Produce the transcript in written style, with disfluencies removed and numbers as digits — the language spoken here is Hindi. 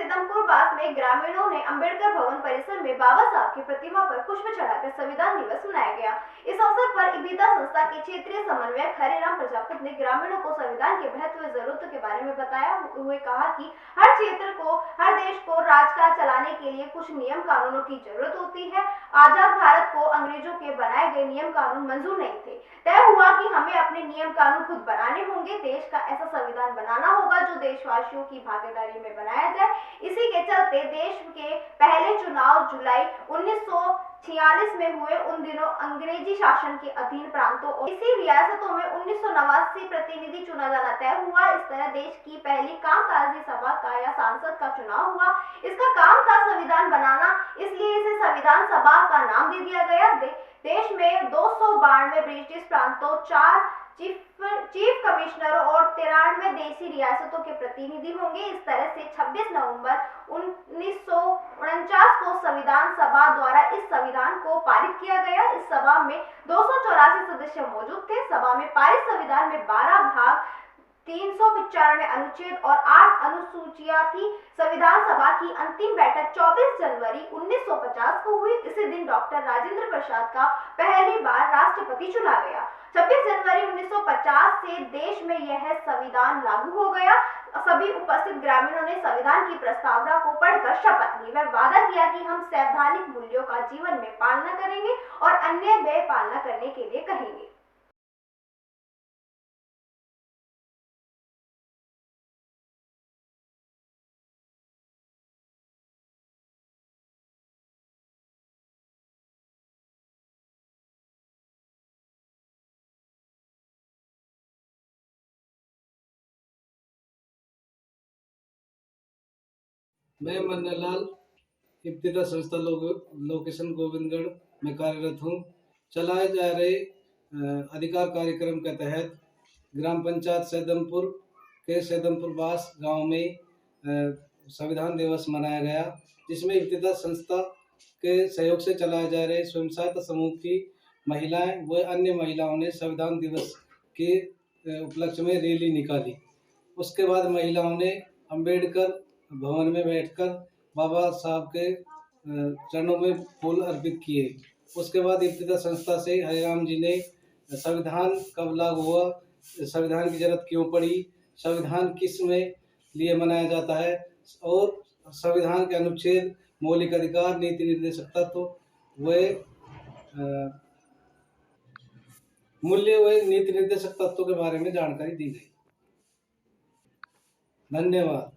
सेदमपुर बास में ग्रामीणों ने अंबेडकर भवन परिसर में बाबा साहब की प्रतिमा पर पुष्प चढ़ाकर संविधान दिवस मनाया गया। इस अवसर पर इबिदा संस्था के क्षेत्रीय समन्वयक हरेराम प्रजापति ने ग्रामीणों को संविधान के महत्व व जरूरतों के बारे में बताया हुए कहा कि हर क्षेत्र को, हर देश को राजकाज चलाने के लिए कुछ नियम कानूनों की जरूरत होती है। आजाद भारत को अंग्रेजों के बनाए गए नियम कानून मंजूर नहीं थे। तय हुआ कि हमें अपने नियम कानून खुद बनाने होंगे। देश का ऐसा संविधान बनाना होगा जो देशवासियों की भागीदारी में बनाया जाए। इसी के चलते देश के पहले चुनाव जुलाई 1946 में हुए। उन दिनों अंग्रेजी शासन के अधीन प्रांतों और इसी रियासतों में 1989 प्रतिनिधि चुना जाना तय हुआ। इस तरह देश की पहली कामकाजी सभा का या सांसद का चुनाव हुआ। इसका काम था संविधान बनाना, इसलिए इसे संविधान सभा का नाम दे दिया गया। देश में 292 ब्रिटिश प्रांतों, 4 चीफ कमिश्नरों और 93 देशी रियासतों के प्रतिनिधि होंगे। इस तरह से 26 नवंबर 1949 को संविधान सभा द्वारा इस संविधान को पारित किया गया। इस सभा में 284 सदस्य मौजूद थे। सभा में पारित संविधान में 12 भाग, 395 अनुच्छेद और 8 अनुसूचियां थी। संविधान सभा की अंतिम बैठक 24 जनवरी 1950 को हुई। इसी दिन डॉक्टर राजेंद्र प्रसाद का पहली बार राष्ट्रपति चुना गया। 26 जनवरी 1950 से देश में यह संविधान लागू हो गया। सभी उपस्थित ग्रामीणों ने संविधान की प्रस्तावना को पढ़कर शपथ ली। वह वादा किया कि हम संवैधानिक मूल्यों का जीवन में पालना करेंगे और अन्य में पालना करने के लिए कहेंगे। मैं मन्नालाल इब्तिदा संस्था लोकेशन गोविंदगढ़ में कार्यरत हूँ। चलाए जा रहे अधिकार कार्यक्रम के तहत ग्राम पंचायत सेदमपुर के सेदमपुर बास गांव में संविधान दिवस मनाया गया, जिसमें इब्तिदा संस्था के सहयोग से चलाए जा रहे स्वयं सहायता समूह की महिलाएं व अन्य महिलाओं ने संविधान दिवस के उपलक्ष्य में रैली निकाली। उसके बाद महिलाओं ने अंबेडकर भवन में बैठकर बाबा साहब के चरणों में फूल अर्पित किए। उसके बाद इब्तिदा संस्था से हरिराम जी ने संविधान कब लागू हुआ, संविधान की जरूरत क्यों पड़ी, संविधान किस में लिए मनाया जाता है और संविधान के अनुच्छेद, मौलिक अधिकार, नीति निर्देशक तत्व व मूल्य व नीति निर्देशक तत्वों के बारे में जानकारी दी गई। धन्यवाद।